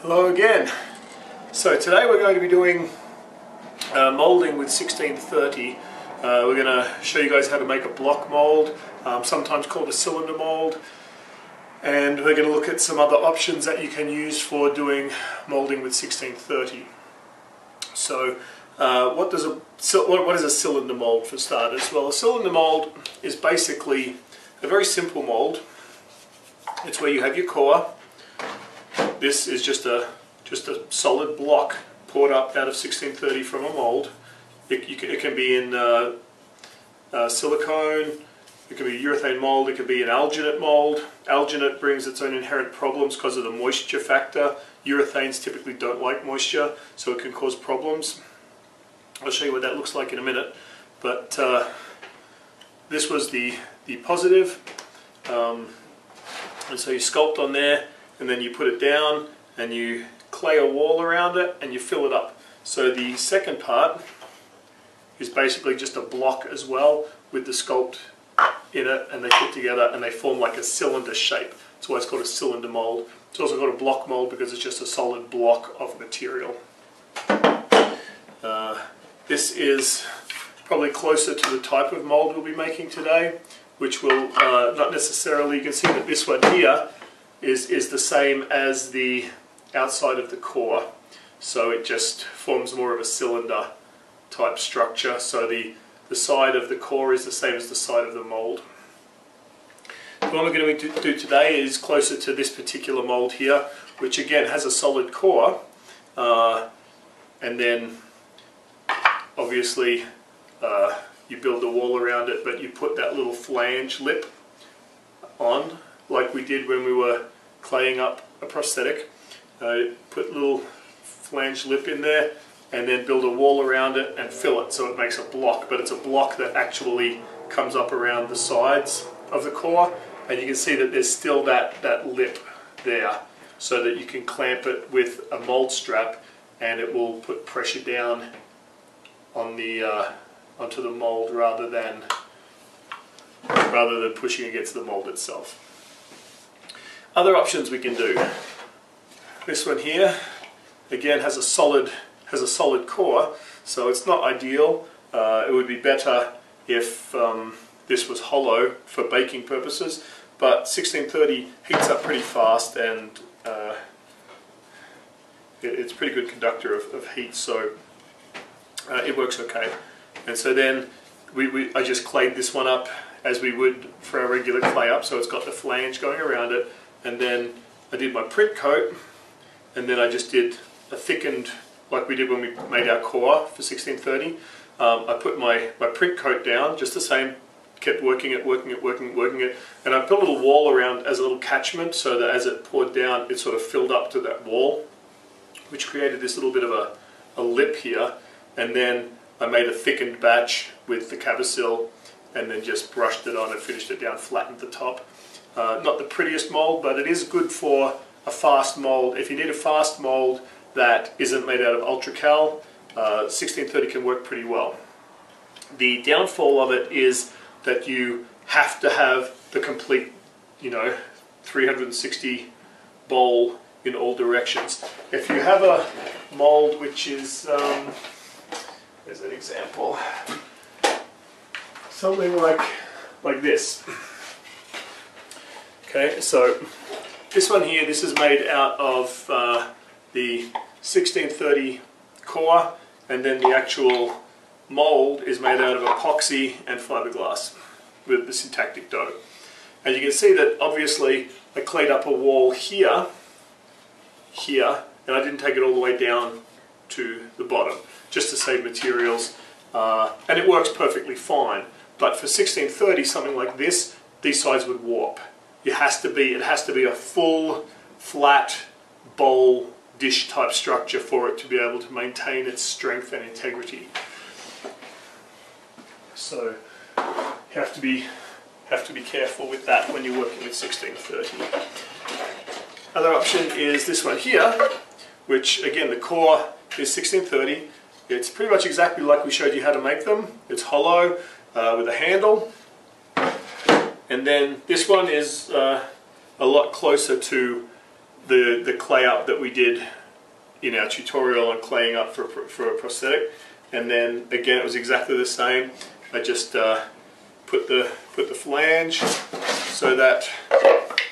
Hello again. So today we're going to be doing moulding with 1630. We're going to show you guys how to make a block mould, sometimes called a cylinder mould, and we're going to look at some other options that you can use for doing moulding with 1630. So what is a cylinder mould for starters? Well, a cylinder mould is basically a very simple mould. It's where you have your core. This is just a solid block poured up out of 1630 from a mould. It can be in silicone, it can be urethane mould, it can be an alginate mould. Alginate brings its own inherent problems because of the moisture factor. Urethanes typically don't like moisture, so it can cause problems. I'll show you what that looks like in a minute. But this was the positive, and so you sculpt on there, and then you put it down and you clay a wall around it and you fill it up. So the second part is basically just a block as well with the sculpt in it, and they fit together and they form like a cylinder shape. That's why it's called a cylinder mould. It's also called a block mould because it's just a solid block of material. This is probably closer to the type of mould we'll be making today, which will not necessarily, you can see that this one here is the same as the outside of the core, so it just forms more of a cylinder type structure. So the side of the core is the same as the side of the mould. What we're going to do today is closer to this particular mould here, which again has a solid core, and then obviously you build the wall around it, but you put that little flange lip on like we did when we were claying up a prosthetic. Put a little flange lip in there and then build a wall around it and fill it so it makes a block, but it's a block that actually comes up around the sides of the core, and you can see that there's still that lip there so that you can clamp it with a mold strap and it will put pressure down on the onto the mold rather than pushing against the mold itself. Other options we can do. This one here, again, has a solid core, so it's not ideal. It would be better if this was hollow for baking purposes, but 1630 heats up pretty fast and it's a pretty good conductor of heat, so it works okay. And so then I just clayed this one up as we would for our regular clay up, so it's got the flange going around it, and then I did my print coat, and then I just did a thickened, like we did when we made our core for 1630. I put my print coat down, just the same, kept working it, and I put a little wall around as a little catchment so that as it poured down, it sort of filled up to that wall, which created this little bit of a lip here, and then I made a thickened batch with the Cavasil and then just brushed it on and finished it down, flattened the top. Not the prettiest mold, but it is good for a fast mold. If you need a fast mold that isn't made out of Ultracal, 1630 can work pretty well. The downfall of it is that you have to have the complete, 360 bowl in all directions. If you have a mold which is, here's an example, something like this. Okay, so this one here, this is made out of the 1630 core, and then the actual mold is made out of epoxy and fiberglass with the syntactic dough. And you can see that obviously I clayed up a wall here, and I didn't take it all the way down to the bottom, just to save materials, and it works perfectly fine. But for 1630, something like this, these sides would warp. It has to be a full, flat bowl dish type structure for it to be able to maintain its strength and integrity. So you have to be careful with that when you're working with 1630. Other option is this one here, which again the core is 1630. It's pretty much exactly like we showed you how to make them. It's hollow with a handle. And then this one is a lot closer to the clay up that we did in our tutorial on claying up for a prosthetic, and then again it was exactly the same. I just put the flange so that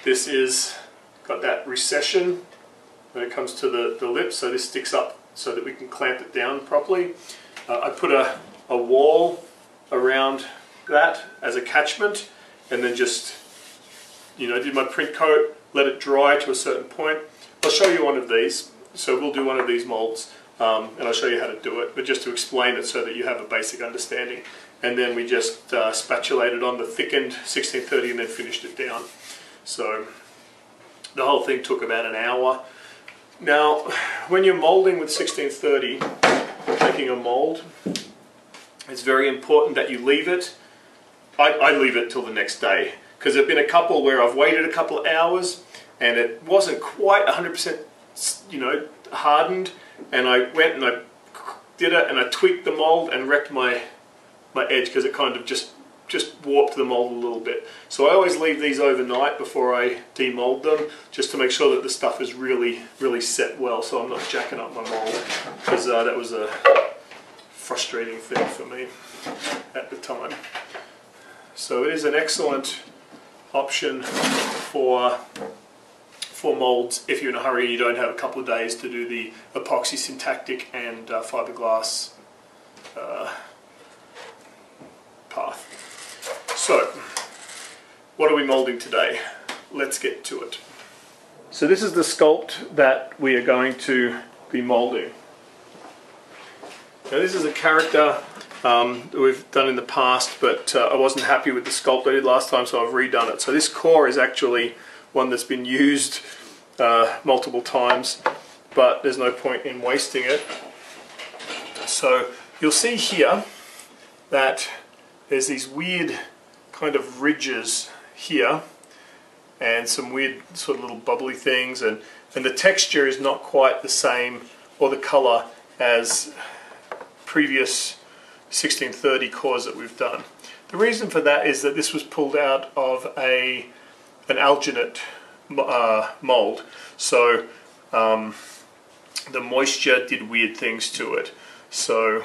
this is got that recession when it comes to the lip, so this sticks up so that we can clamp it down properly. I put a wall around that as a catchment, and then just, you know, did my print coat, let it dry to a certain point. I'll show you one of these. So we'll do one of these molds, and I'll show you how to do it, but just to explain it so that you have a basic understanding. And then we just spatulated on the thickened 1630 and then finished it down. So the whole thing took about an hour. Now, when you're molding with 1630, making a mold, it's very important that you leave it. I leave it till the next day, because there have been a couple where I've waited a couple of hours and it wasn't quite 100%, you know, hardened, and I went and I did it and I tweaked the mold and wrecked my edge because it kind of just warped the mold a little bit. So I always leave these overnight before I demold them, just to make sure that the stuff is really set well, so I'm not jacking up my mold, because that was a frustrating thing for me at the time. So it is an excellent option for molds if you're in a hurry and you don't have a couple of days to do the epoxy, syntactic and fiberglass path. So, what are we molding today? Let's get to it. So this is the sculpt that we are going to be molding. Now this is a character that we've done in the past, but I wasn't happy with the sculpt I did last time, so I've redone it. So this core is actually one that's been used multiple times, but there's no point in wasting it. So you'll see here that there's these weird kind of ridges here and some weird sort of little bubbly things, and the texture is not quite the same or the color as previous 1630 cores that we've done. The reason for that is that this was pulled out of an alginate mold, so the moisture did weird things to it. So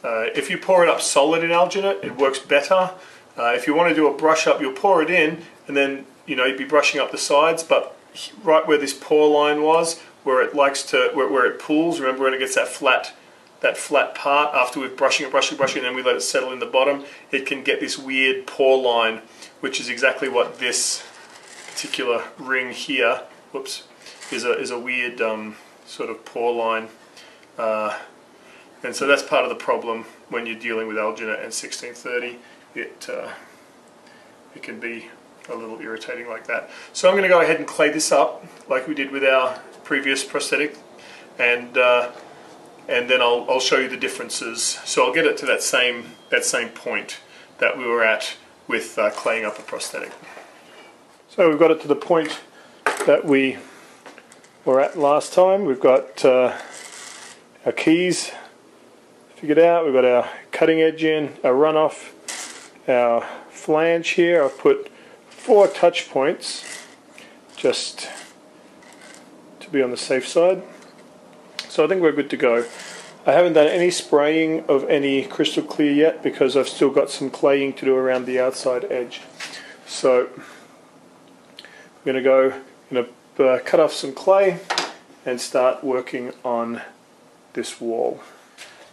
if you pour it up solid in alginate, it works better. If you want to do a brush up, you'll pour it in and then, you know, you'd be brushing up the sides, but right where this pour line was, where it likes to, where it pools, remember when it gets that flat part after we're brushing it, and then we let it settle in the bottom, it can get this weird pour line, which is exactly what this particular ring here, whoops, is a weird sort of pour line. And so that's part of the problem when you're dealing with alginate and 1630. It can be a little irritating like that. So I'm going to go ahead and clay this up like we did with our previous prosthetic, and then I'll show you the differences. So I'll get it to that same point that we were at with claying up a prosthetic. So we've got it to the point that we were at last time. We've got our keys figured out, we've got our cutting edge in, our runoff, our flange here. I've put 4 touch points just to be on the safe side. So I think we're good to go. I haven't done any spraying of any crystal clear yet because I've still got some claying to do around the outside edge. So I'm going to cut off some clay and start working on this wall.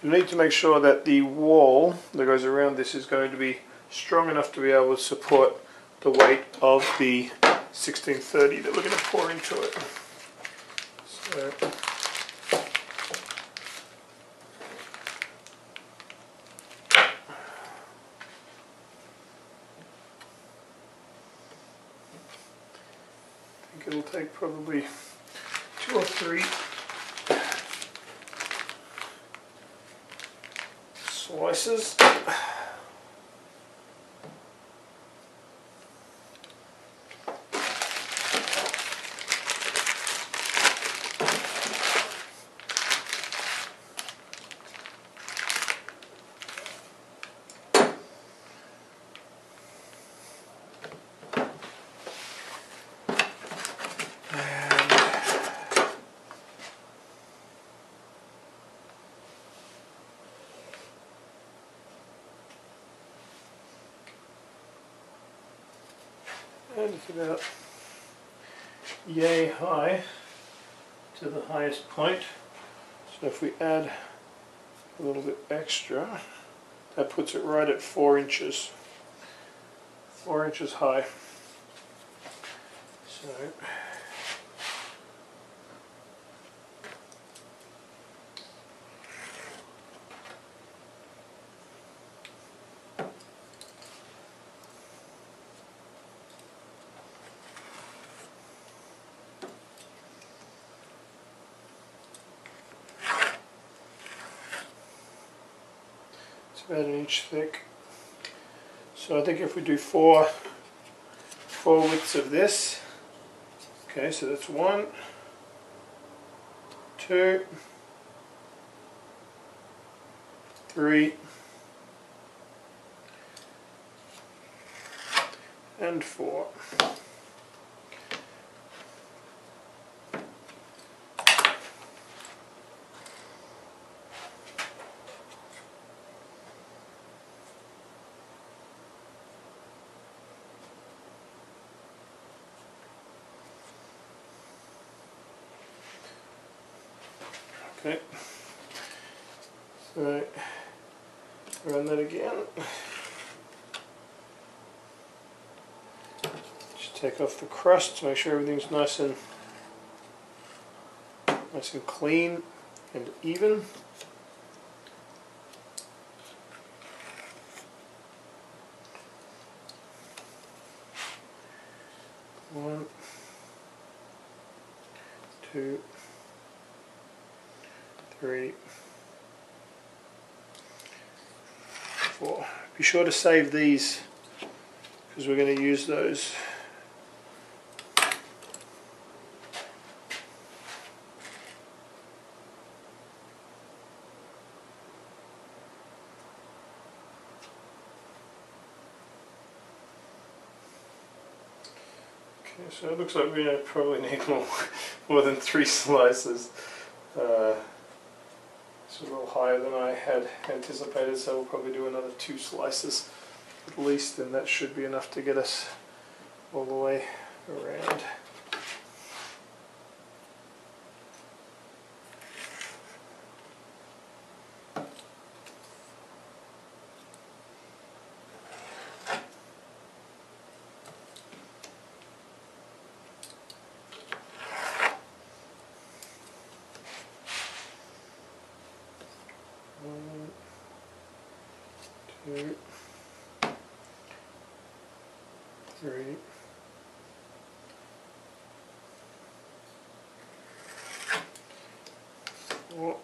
You need to make sure that the wall that goes around this is going to be strong enough to be able to support the weight of the 1630 that we're going to pour into it. So, I think it'll take probably 2 or 3 slices. And it's about yay high to the highest point. So if we add a little bit extra, that puts it right at 4 inches. 4 inches high. So about an inch thick. So I think if we do four widths of this, okay, so that's 1, 2, 3, and 4. Okay, so run that again. Just take off the crust to make sure everything's nice and clean and even. One, 2, 3, 4. Be sure to save these because we're going to use those. Okay, so it looks like we're going to probably need more than 3 slices. It's a little higher than I had anticipated, so we'll probably do another 2 slices at least, and that should be enough to get us all the way around. One, 2, 3, 4.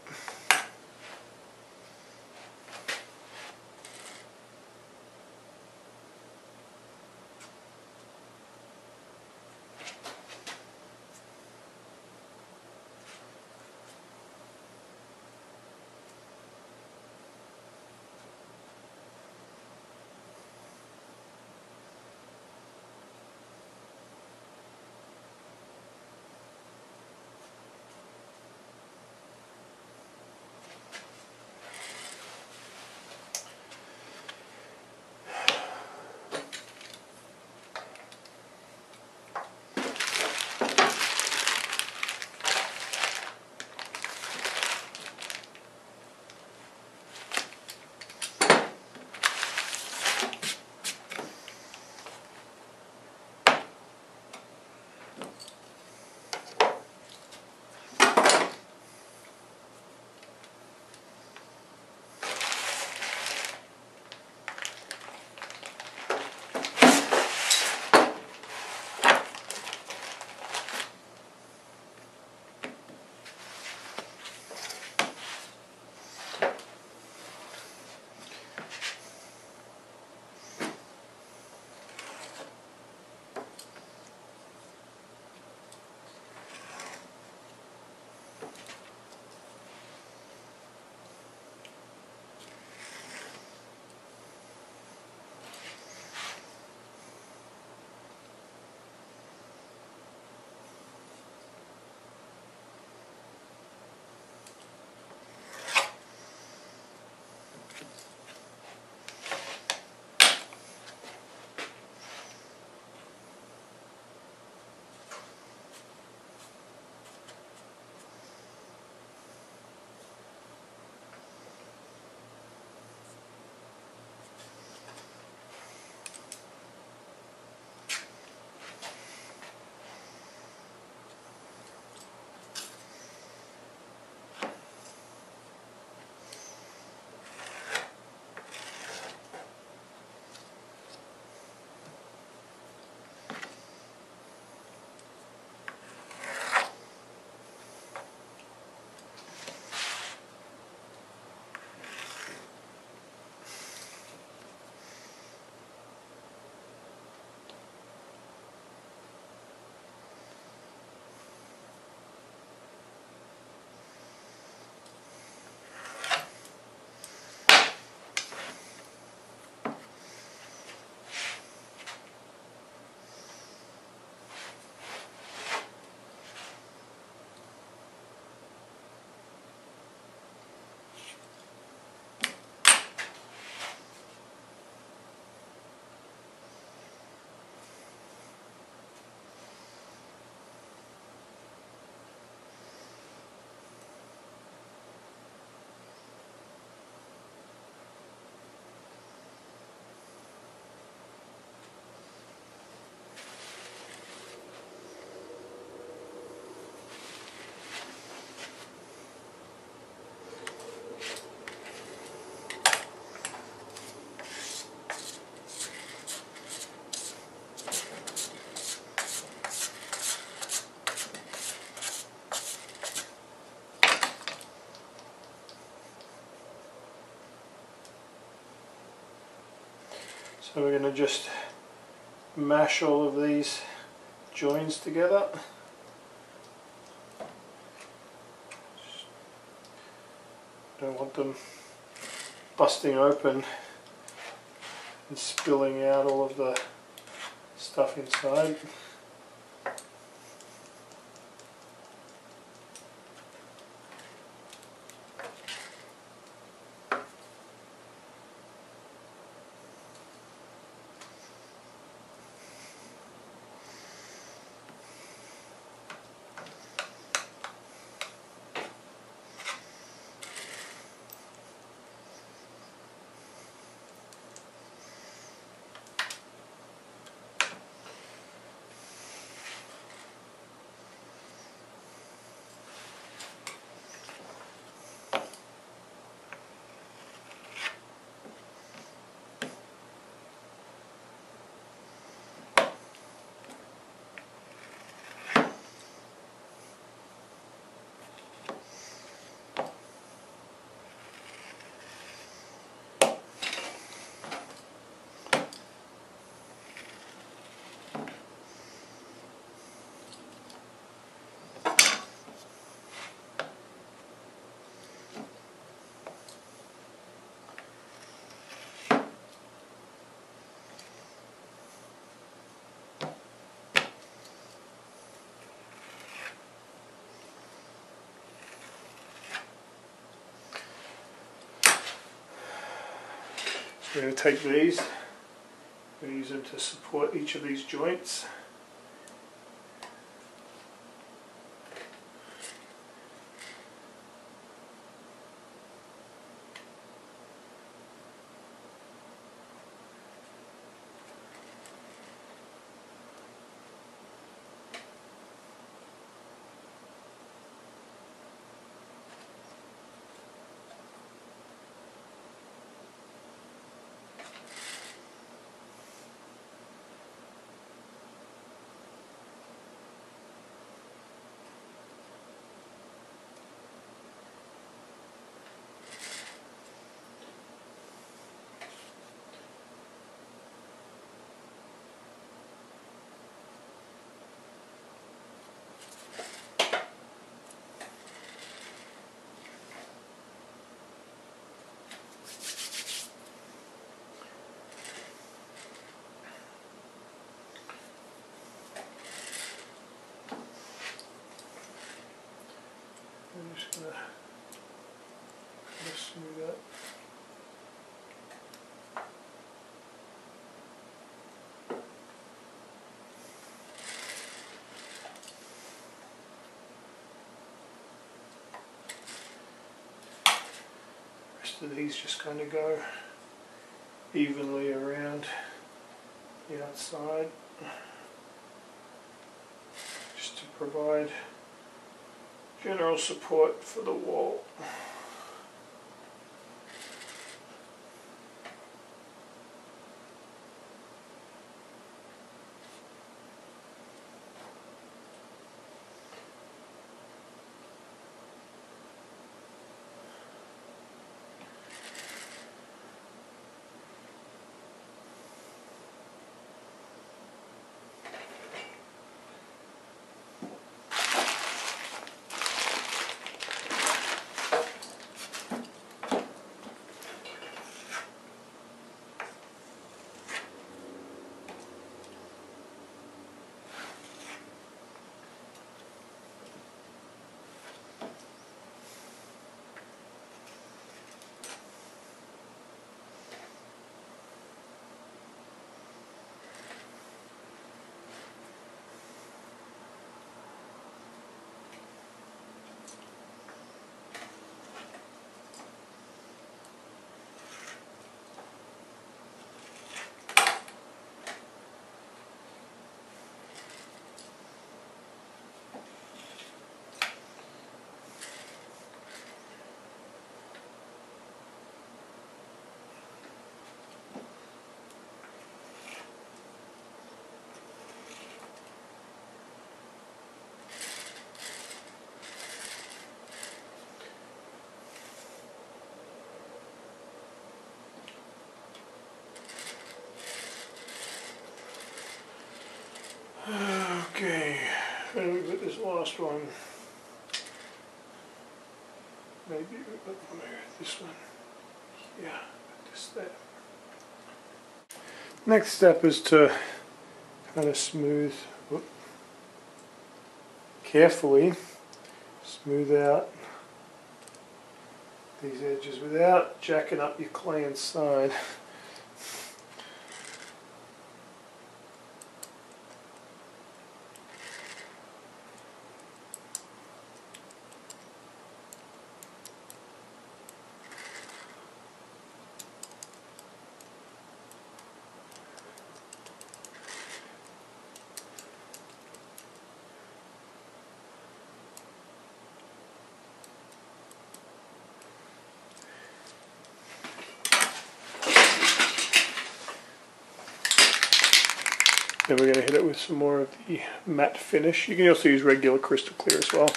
So we're going to just mash all of these joins together. Don't want them busting open and spilling out all of the stuff inside. We're going to take these and use them to support each of these joints. I'm just going to smooth that. The rest of these just kind of go evenly around the outside, just to provide general support for the wall. Okay, and we've got this last one. Maybe this one. Yeah, just there. Next step is to kind of smooth, carefully smooth out these edges without jacking up your clay inside. Then we're going to hit it with some more of the matte finish. You can also use regular crystal clear as well.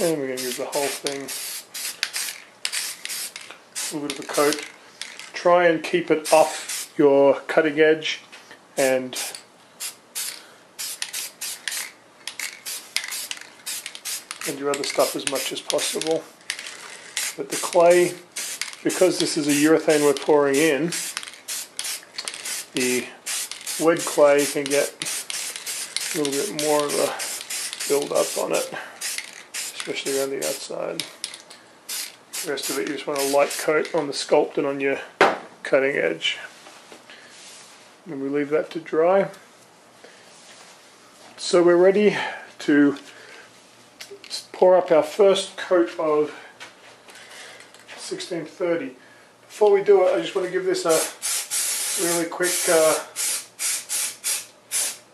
And we're going to give the whole thing a little bit of a coat. Try and keep it off your cutting edge and your other stuff as much as possible. But the clay, because this is a urethane we're pouring in, the wet clay can get a little bit more of a build up on it, especially around the outside. The rest of it you just want a light coat on the sculpt and on your cutting edge. And we leave that to dry. So we're ready to pour up our first coat of 1630. Before we do it, I just want to give this a really quick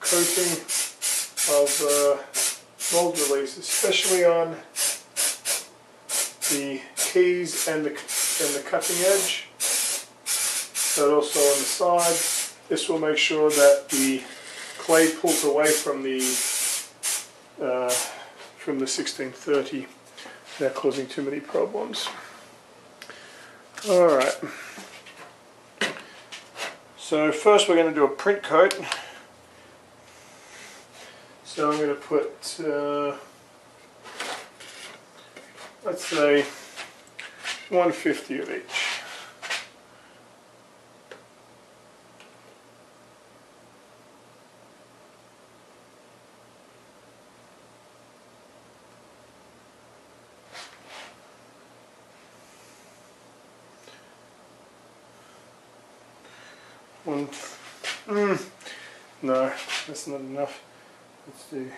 coating of mold release, especially on the keys and the cutting edge, but also on the side. This will make sure that the clay pulls away from the 1630 without causing too many problems. Alright, so first we're going to do a print coat. So I'm going to put, let's say, 150 of each. No, that's not enough. Let's do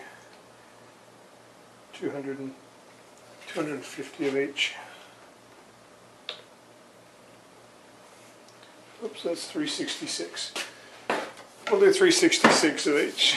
250 of each. Oops, that's 366. We'll do 366 of each.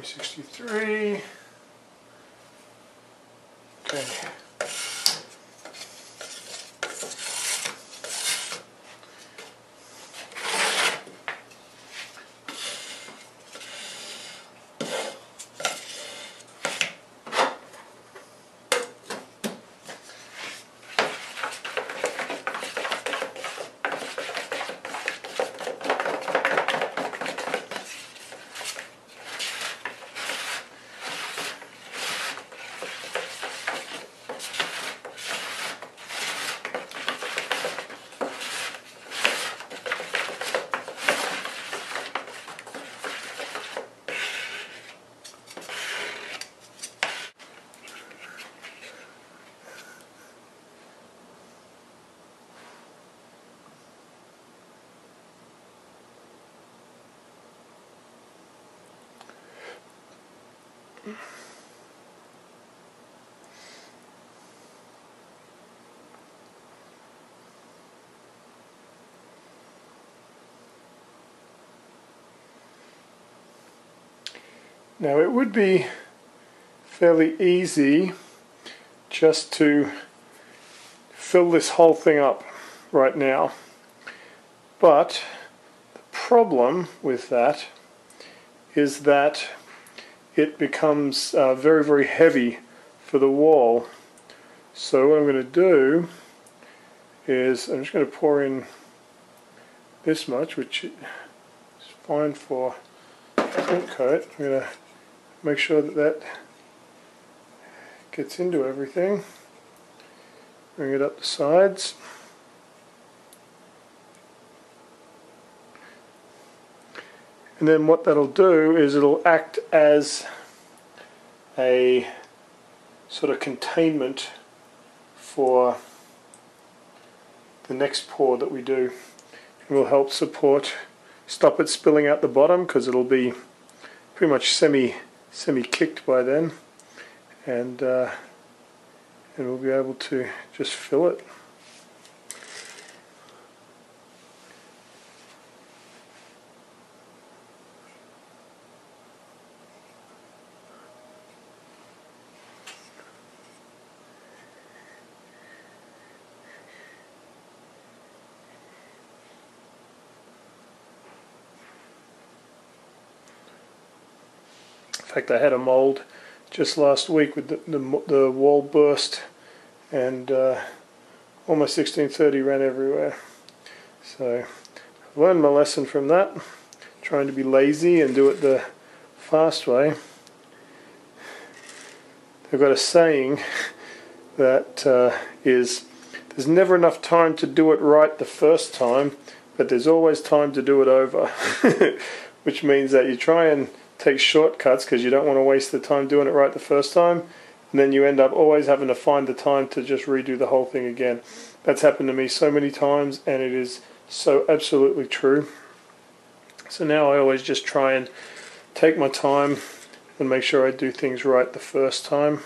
$63. Okay. Now it would be fairly easy just to fill this whole thing up right now, but the problem with that is that it becomes very, very heavy for the wall. So what I'm going to do is I'm just going to pour in this much, which is fine for paint coat. I'm going to make sure that that gets into everything. Bring it up the sides. And then what that'll do is it'll act as a sort of containment for the next pour that we do. It will help stop it spilling out the bottom, because it'll be pretty much semi-kicked by then, and we'll be able to just fill it. In fact, I had a mold just last week with the wall burst, and all my 1630 ran everywhere. So I've learned my lesson from that, trying to be lazy and do it the fast way. I've got a saying that is, there's never enough time to do it right the first time, but there's always time to do it over. Which means that you try and take shortcuts because you don't want to waste the time doing it right the first time, and then you end up always having to find the time to just redo the whole thing again. That's happened to me so many times, and it is so absolutely true. So now I always just try and take my time and make sure I do things right the first time.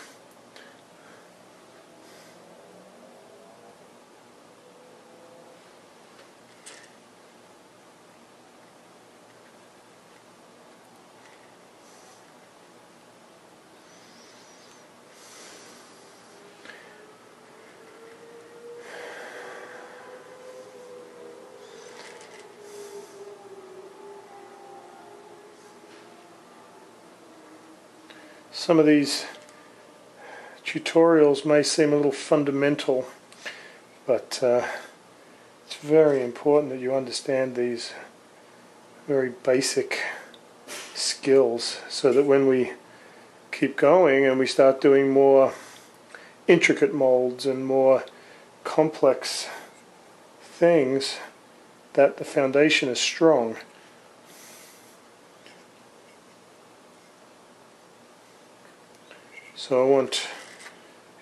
Some of these tutorials may seem a little fundamental, but it's very important that you understand these very basic skills, so that when we keep going and we start doing more intricate molds and more complex things, that the foundation is strong. So I want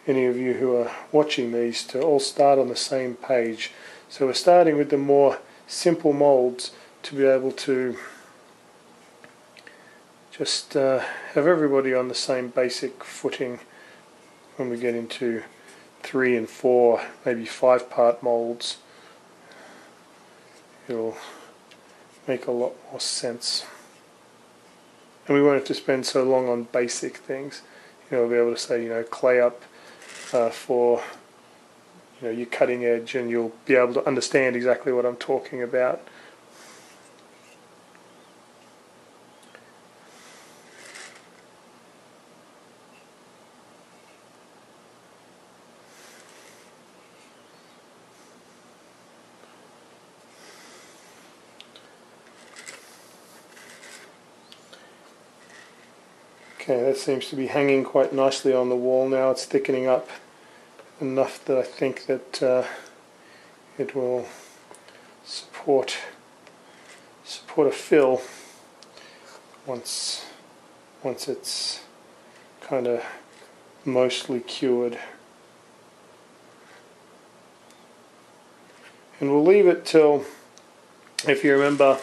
any of you who are watching these to all start on the same page. So we're starting with the more simple molds to be able to just have everybody on the same basic footing when we get into 3 and 4, maybe 5-part molds. It'll make a lot more sense. And we won't have to spend so long on basic things. We'll be able to say, clay up for your cutting edge, and you'll be able to understand exactly what I'm talking about. Okay, that seems to be hanging quite nicely on the wall now. It's thickening up enough that I think that it will support a fill once it's kind of mostly cured. And we'll leave it till, if you remember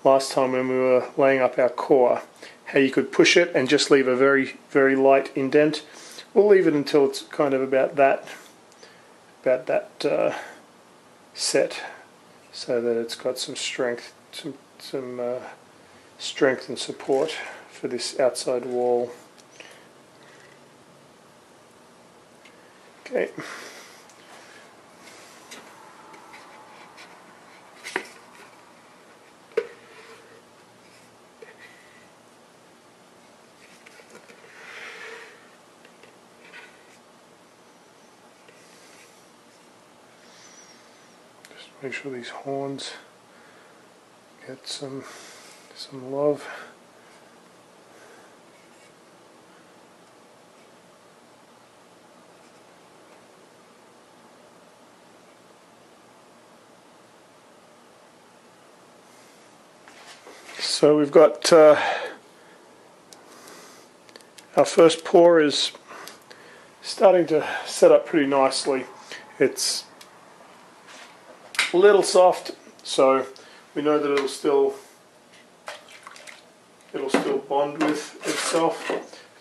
last time when we were laying up our core, how you could push it and just leave a very, very light indent. We'll leave it until it's kind of about that set, so that it's got some strength, some strength and support for this outside wall. Okay. Just make sure these horns get some love. So we've got our first pour is starting to set up pretty nicely. It's a little soft, so we know that it'll still bond with itself.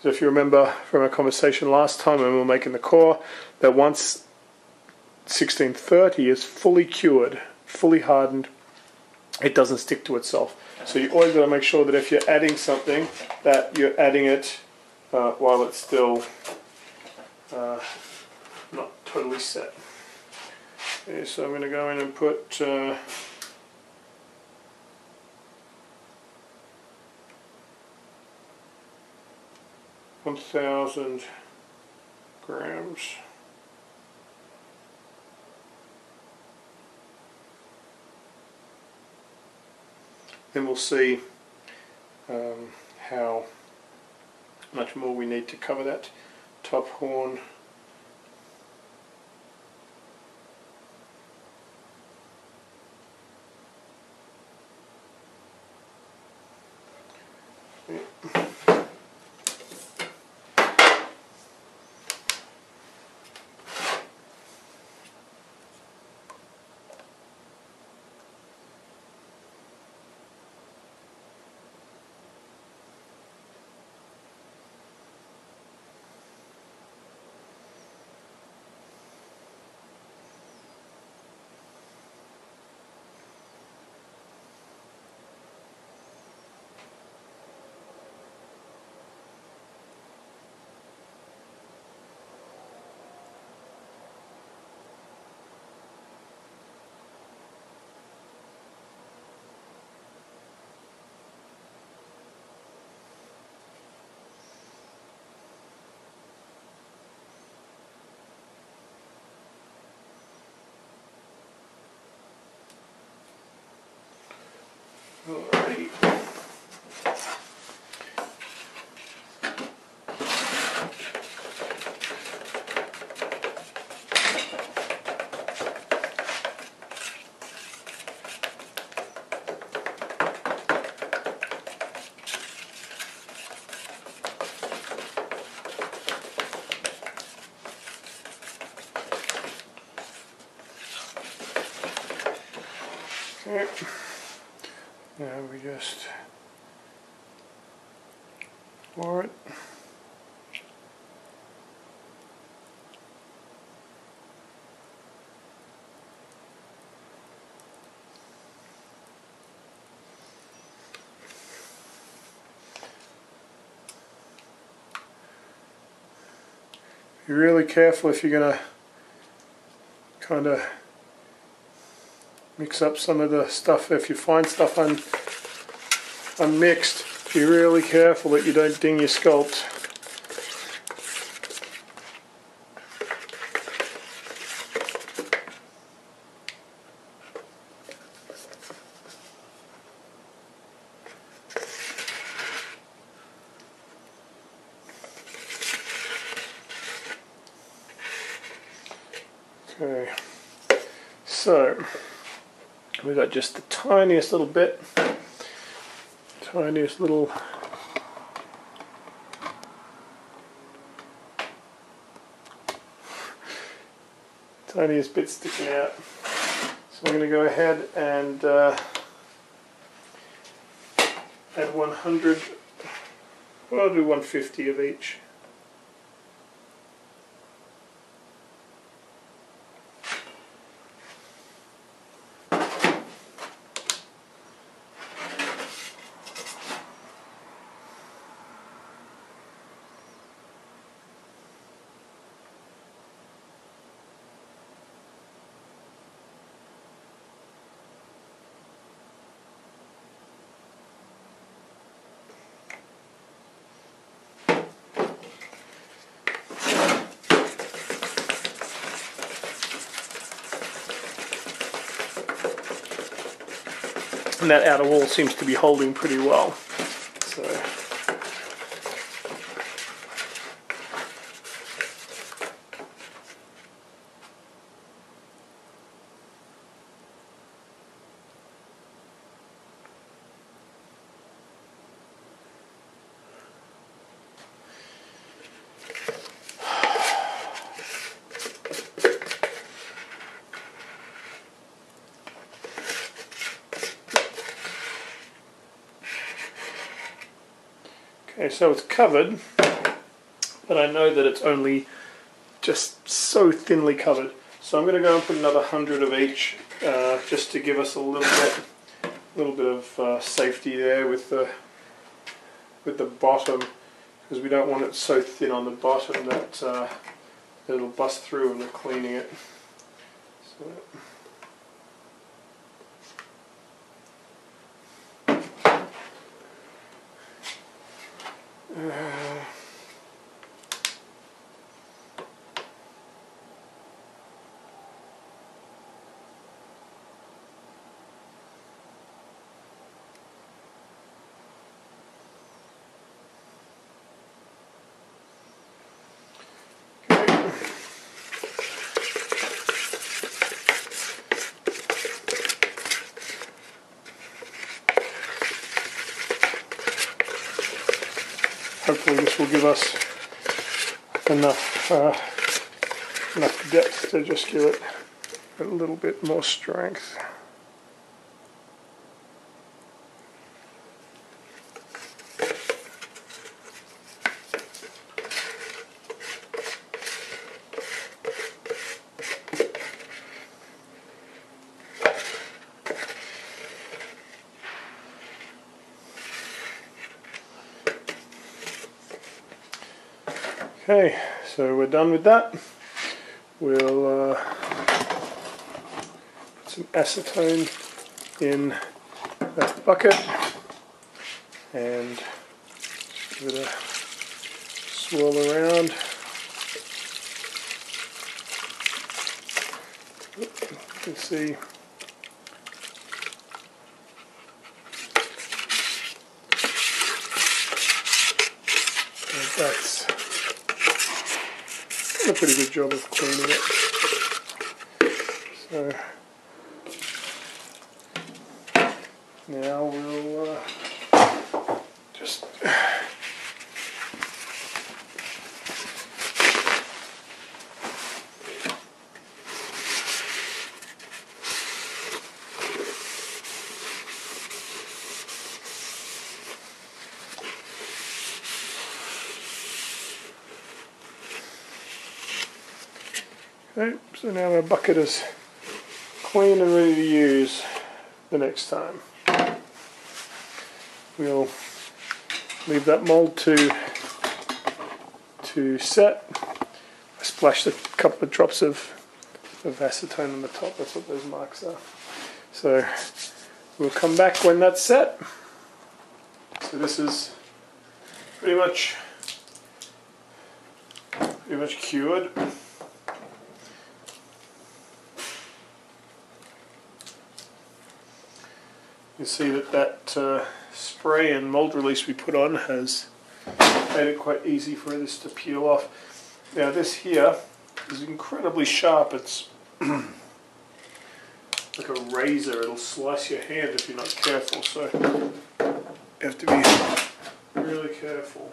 So if you remember from our conversation last time when we were making the core, that once 1630 is fully cured, fully hardened, it doesn't stick to itself. So you always got to make sure that if you're adding something, that you're adding it while it's still not totally set. Okay, so I'm going to go in and put 1,000 grams. Then we'll see how much more we need to cover that top horn. Alrighty. Okay. Now we just pour it. Be really careful if you're going to kind of mix up some of the stuff. If you find stuff unmixed, be really careful that you don't ding your sculpt. Okay, so we got just the tiniest little bit, tiniest little bit sticking out. So I'm going to go ahead and add 100 Well, I'll do 150 of each. And that outer wall seems to be holding pretty well. So okay, so it's covered, but I know that it's only just so thinly covered. So I'm going to go and put another 100 of each, just to give us a little bit of safety there with the bottom, because we don't want it so thin on the bottom that it'll bust through when we're cleaning it. So, hopefully this will give us enough depth to just give it a little bit more strength. Okay, so we're done with that. We'll put some acetone in that bucket and give it a swirl around. You can see that's a pretty good job of cleaning it. So now we'll just okay, so now our bucket is clean and ready to use the next time. We'll leave that mold to set. I splashed a couple of drops of acetone on the top, that's what those marks are. So we'll come back when that's set. So this is pretty much cured. You see that spray and mold release we put on has made it quite easy for this to peel off. Now this here is incredibly sharp. It's like a razor. It'll slice your hand if you're not careful. So you have to be really careful.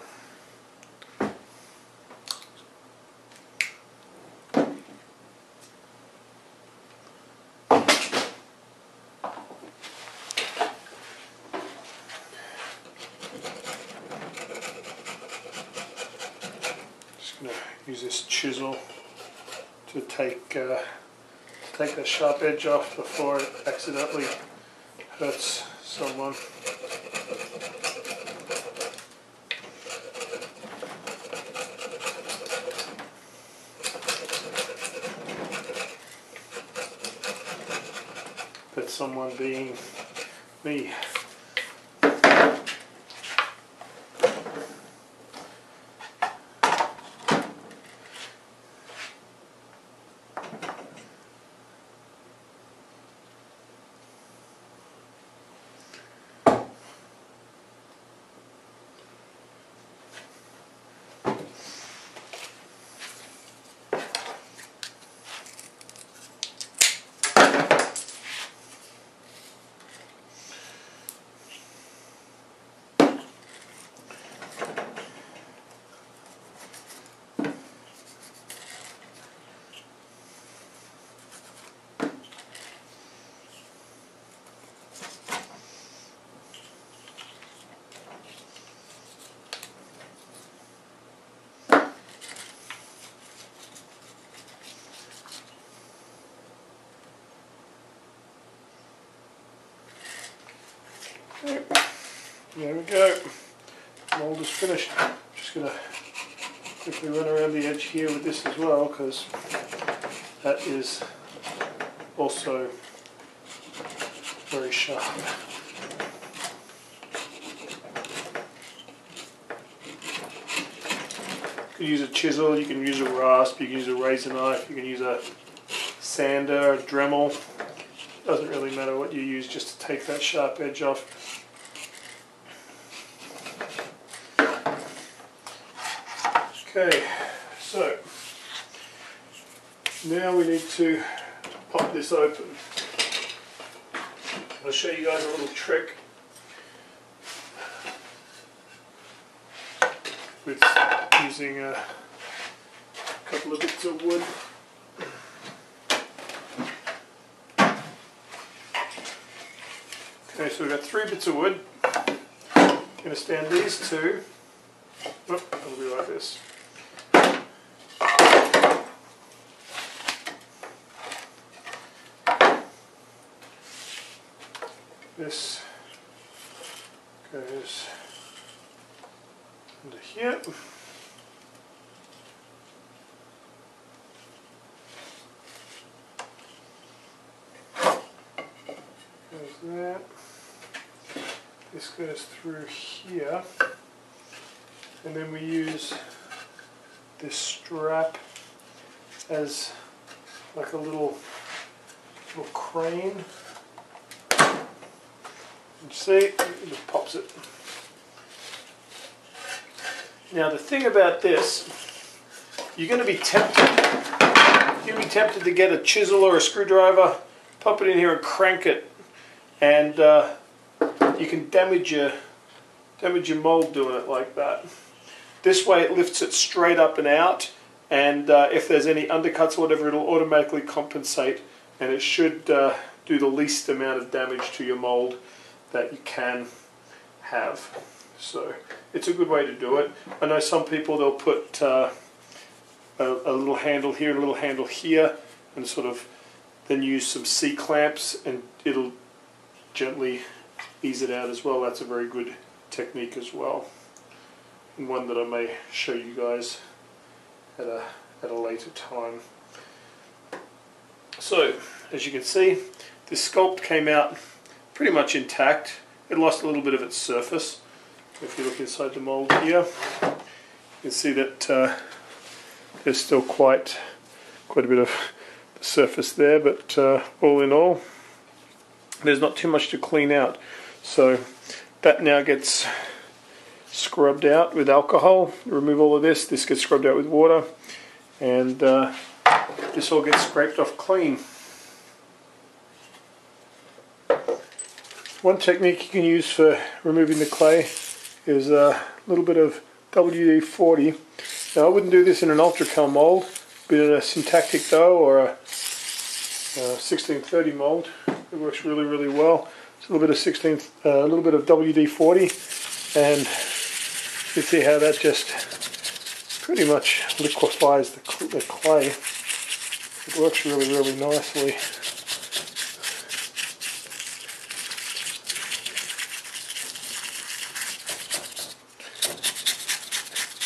Just going to use this chisel to take the sharp edge off before it accidentally hurts someone. But someone being me. There we go. Mold is finished. Just going to quickly run around the edge here with this as well, because that is also very sharp. You can use a chisel, you can use a rasp, you can use a razor knife, you can use a sander, a Dremel. Doesn't really matter what you use just to take that sharp edge off. Okay, so now we need to pop this open. I'll show you guys a little trick with using a couple of bits of wood. Okay, so we've got 3 bits of wood. I'm going to stand these two. Oh, it'll be like this. This goes into here. Goes that. This goes through here. And then we use this strap as like a little crane. You see, it just pops it. Now the thing about this, you're going to be tempted. You're going to be tempted to get a chisel or a screwdriver, pop it in here and crank it, and you can damage your mold doing it like that. This way it lifts it straight up and out, and if there's any undercuts or whatever, it'll automatically compensate, and it should do the least amount of damage to your mold that you can have. So it's a good way to do it. I know some people, they'll put a little handle here and a little handle here, and sort of then use some C-clamps, and it'll gently ease it out as well. That's a very good technique as well, and one that I may show you guys at a later time. So as you can see, this sculpt came out pretty much intact. It lost a little bit of its surface. If you look inside the mold here, you can see that there's still quite a bit of the surface there, but all in all, there's not too much to clean out. So that now gets scrubbed out with alcohol. Remove all of this. This gets scrubbed out with water, and this all gets scraped off clean. One technique you can use for removing the clay is a little bit of WD-40. Now I wouldn't do this in an ultracal mold, but in a syntactic dough or a 1630 mold, it works really, really well. It's a little bit of WD-40, and you can see how that just pretty much liquefies the clay. It works really, really nicely.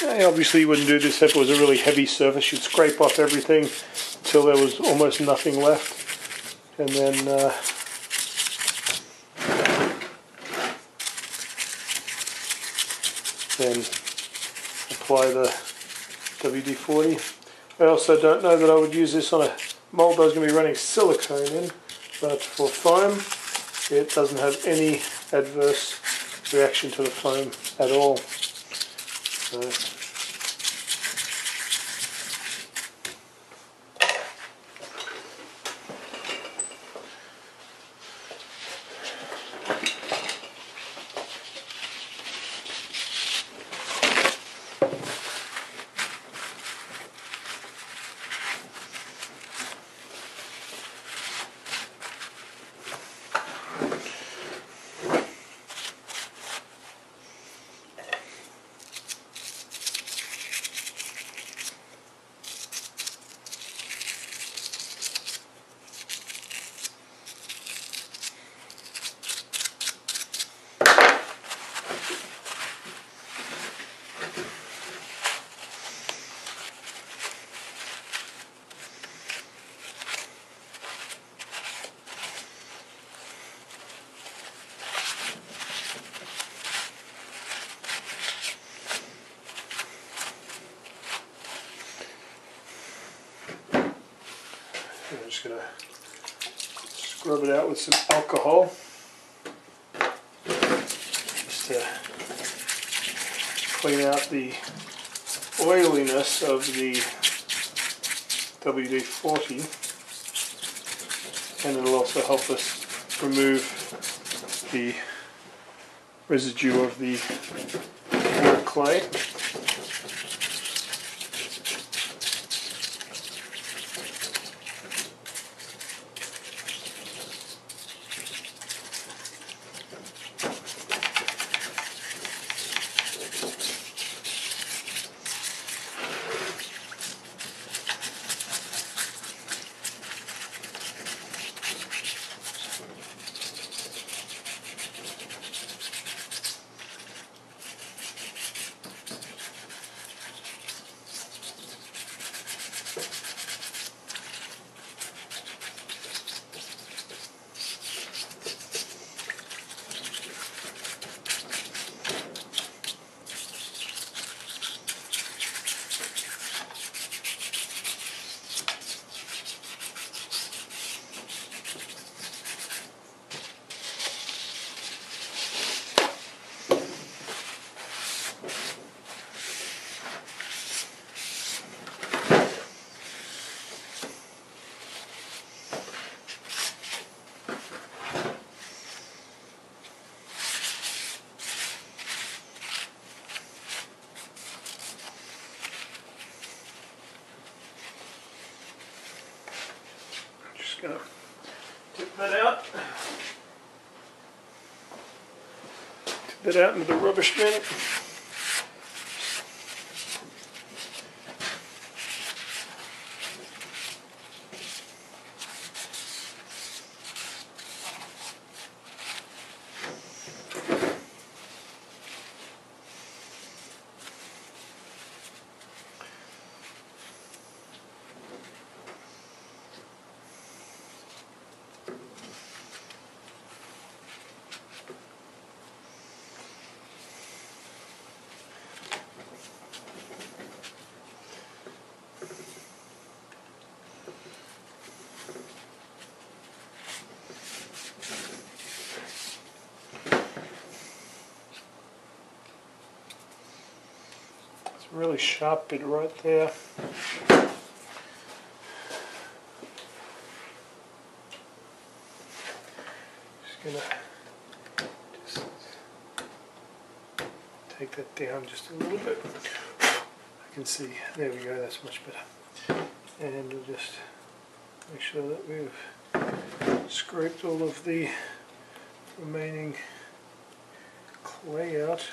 Yeah, obviously you wouldn't do this if it was a really heavy surface. You'd scrape off everything until there was almost nothing left, and then apply the WD-40. I also don't know that I would use this on a mould I was going to be running silicone in, but for foam it doesn't have any adverse reaction to the foam at all. So, I'm just going to scrub it out with some alcohol just to clean out the oiliness of the WD-40, and it'll also help us remove the residue of the water clay. Going to tip that out. Tip that out into the rubbish bin. Really sharp bit right there. Just gonna take that down just a little bit. I can see, there we go, that's much better. And we'll just make sure that we've scraped all of the remaining clay out.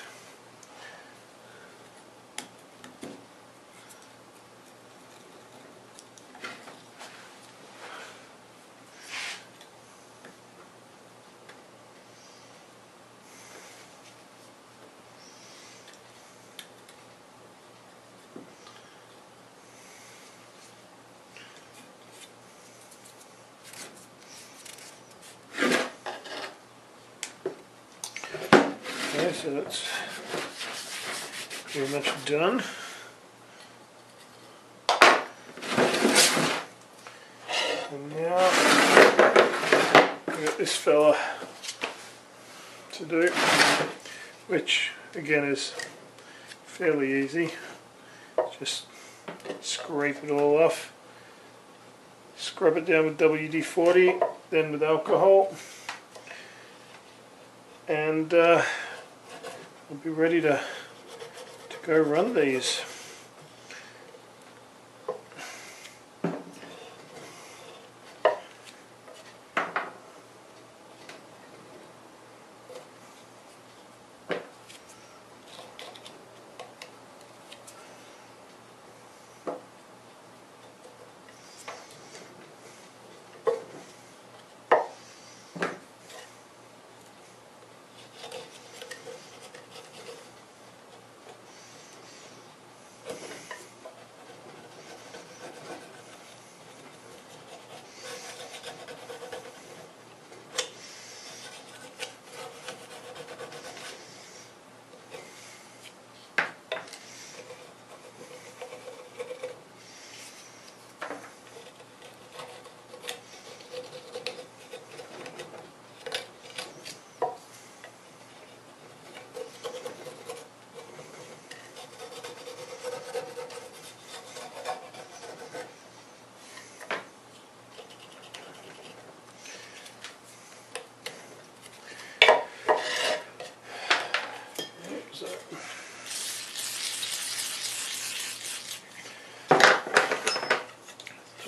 Okay, so that's pretty much done. And now we've got this fella to do, which again is fairly easy. Just scrape it all off, scrub it down with WD-40, then with alcohol, and we'll be ready to go run these.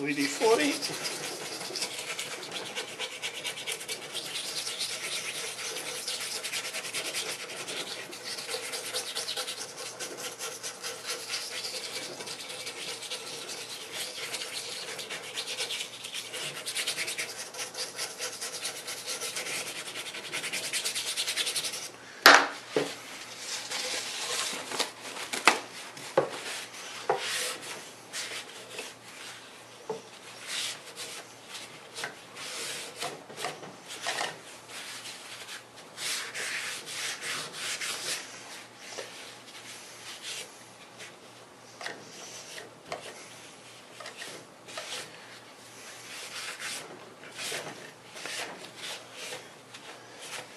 WD-40.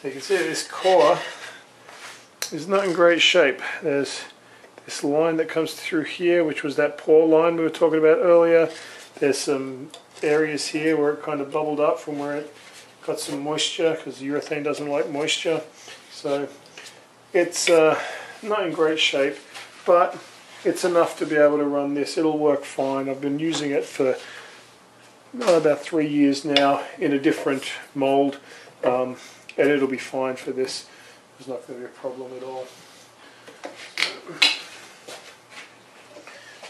You can see this core is not in great shape. There's this line that comes through here, which was that pore line we were talking about earlier. There's some areas here where it kind of bubbled up from where it got some moisture, because urethane doesn't like moisture. So it's not in great shape, but it's enough to be able to run this. It'll work fine. I've been using it for about 3 years now in a different mold. And it'll be fine for this. There's not going to be a problem at all.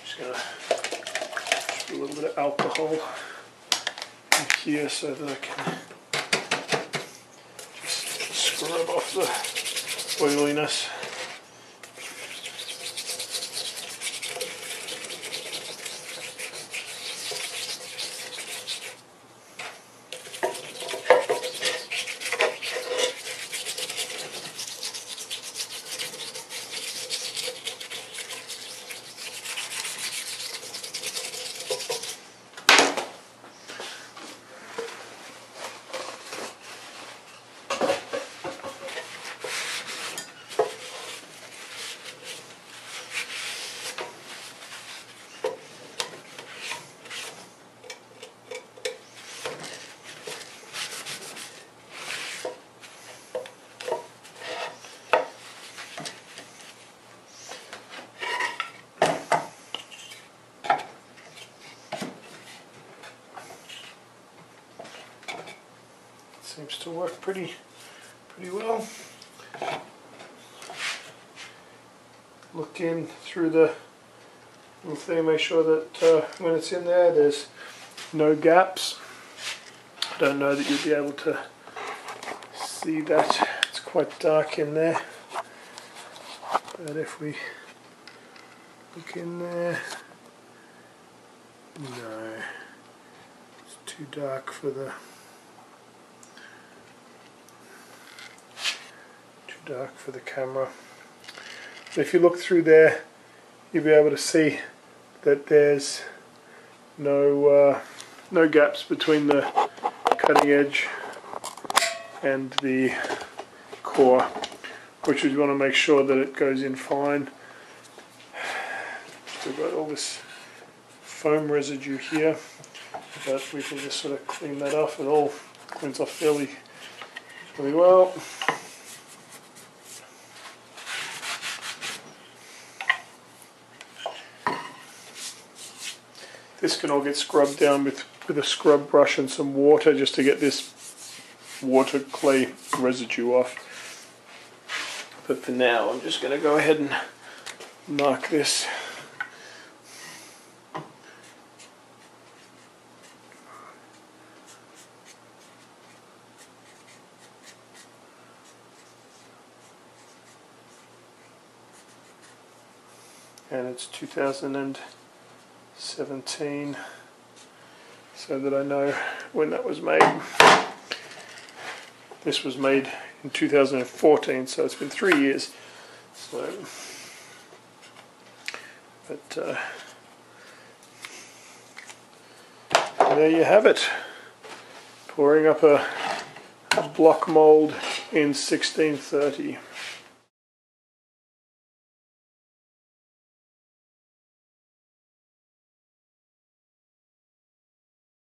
Just going to put a little bit of alcohol in here so that I can just scrub off the oiliness. Seems to work pretty well. Look in through the little thing, make sure that when it's in there, there's no gaps. I don't know that you'll be able to see that. It's quite dark in there. But if we look in there, no, it's too dark for the dark for the camera. If you look through there, you'll be able to see that there's no gaps between the cutting edge and the core, which we want to make sure that it goes in fine. We've got all this foam residue here, but we can just sort of clean that off. It all cleans off fairly well. This can all get scrubbed down with a scrub brush and some water just to get this water clay residue off. But for now, I'm just going to go ahead and mark this. And it's 2017, so that I know when that was made. This was made in 2014, so it's been 3 years. So, but there you have it. Pouring up a block mold in 1630.